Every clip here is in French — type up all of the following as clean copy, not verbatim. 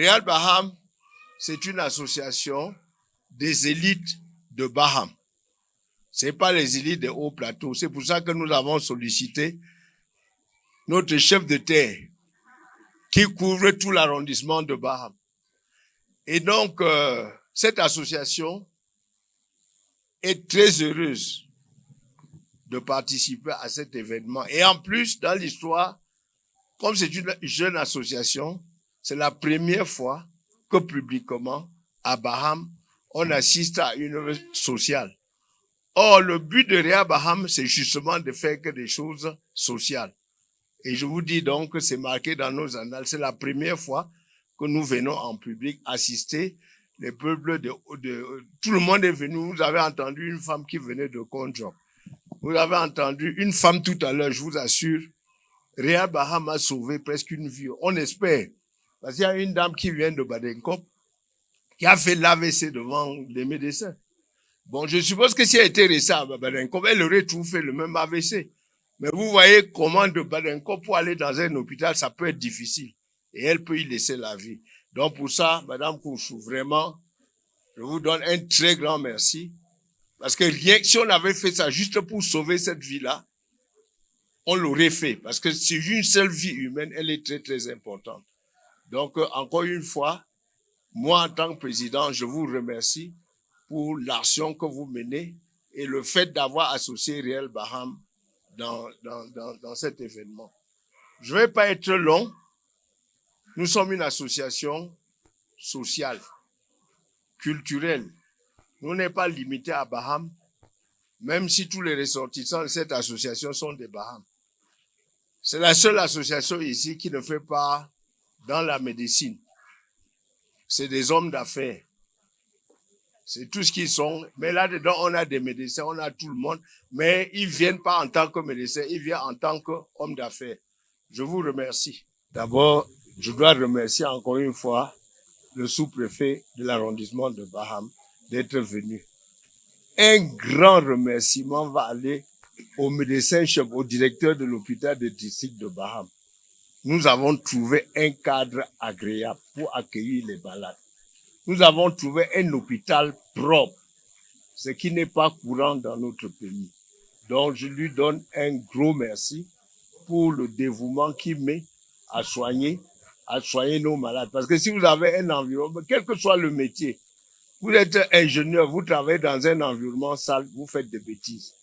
Real Baham, c'est une association des élites de Baham. Ce n'est pas les élites des hauts plateaux. C'est pour ça que nous avons sollicité notre chef de terre qui couvre tout l'arrondissement de Baham. Et donc, cette association est très heureuse de participer à cet événement. Et en plus, dans l'histoire, comme c'est une jeune association, c'est la première fois que publiquement, à Baham, on assiste à une œuvre sociale. Or, le but de Réa Baham, c'est justement de faire que des choses sociales. Et je vous dis donc que c'est marqué dans nos annales. C'est la première fois que nous venons en public assister les peuples tout le monde est venu. Vous avez entendu une femme qui venait de Konjo. Vous avez entendu une femme tout à l'heure, je vous assure. Réa Baham a sauvé presque une vie. On espère. Parce qu'il y a une dame qui vient de Badenkop qui a fait l'AVC devant les médecins. Bon, je suppose que si elle était restée à Badenkop, elle aurait tout fait le même AVC. Mais vous voyez comment de Badenkop pour aller dans un hôpital, ça peut être difficile. Et elle peut y laisser la vie. Donc pour ça, Madame Kouchou, vraiment, je vous donne un très grand merci. Parce que rien, si on avait fait ça juste pour sauver cette vie-là, on l'aurait fait. Parce que c'est une seule vie humaine, elle est très, très importante. Donc, encore une fois, moi, en tant que président, je vous remercie pour l'action que vous menez et le fait d'avoir associé Réal Baham dans cet événement. Je ne vais pas être long. Nous sommes une association sociale, culturelle. Nous n'est pas limité à Baham, même si tous les ressortissants de cette association sont des Baham. C'est la seule association ici qui ne fait pas dans la médecine. C'est des hommes d'affaires. C'est tout ce qu'ils sont. Mais là-dedans, on a des médecins, on a tout le monde. Mais ils viennent pas en tant que médecins, ils viennent en tant qu'hommes d'affaires. Je vous remercie. D'abord, je dois remercier encore une fois le sous-préfet de l'arrondissement de Baham d'être venu. Un grand remerciement va aller au médecin-chef, au directeur de l'hôpital de district de Baham. Nous avons trouvé un cadre agréable pour accueillir les malades. Nous avons trouvé un hôpital propre, ce qui n'est pas courant dans notre pays. Donc, je lui donne un gros merci pour le dévouement qu'il met à soigner nos malades. Parce que si vous avez un environnement, quel que soit le métier, vous êtes ingénieur, vous travaillez dans un environnement sale, vous faites des bêtises.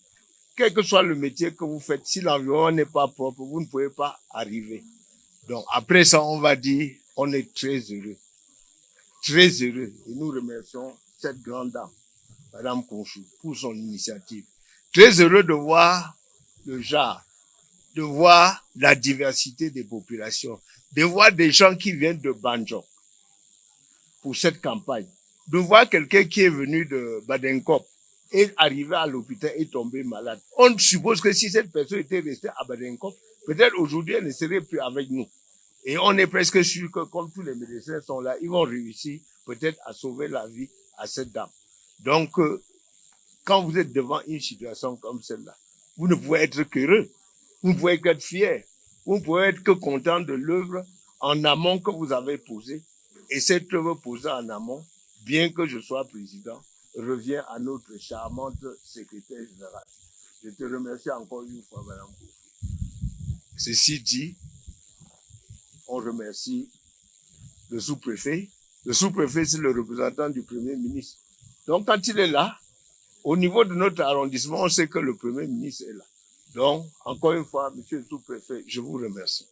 Quel que soit le métier que vous faites, si l'environnement n'est pas propre, vous ne pouvez pas arriver. Donc, après ça, on va dire, on est très heureux. Très heureux. Et nous remercions cette grande dame, Madame Konchou, pour son initiative. Très heureux de voir le genre, de voir la diversité des populations, de voir des gens qui viennent de Banjok pour cette campagne, de voir quelqu'un qui est venu de Badenkop et arrivé à l'hôpital et tombé malade. On suppose que si cette personne était restée à Badenkop, peut-être aujourd'hui elle ne serait plus avec nous. Et on est presque sûr que comme tous les médecins sont là, ils vont réussir peut-être à sauver la vie à cette dame. Donc, quand vous êtes devant une situation comme celle-là, vous ne pouvez être qu'heureux. Vous ne pouvez qu'être fier. Vous ne pouvez être que content de l'œuvre en amont que vous avez posée. Et cette œuvre posée en amont, bien que je sois président, revient à notre charmante secrétaire générale. Je te remercie encore une fois, Madame Kofi. Ceci dit, on remercie le sous-préfet. Le sous-préfet, c'est le représentant du Premier ministre. Donc, quand il est là, au niveau de notre arrondissement, on sait que le Premier ministre est là. Donc, encore une fois, Monsieur le sous-préfet, je vous remercie.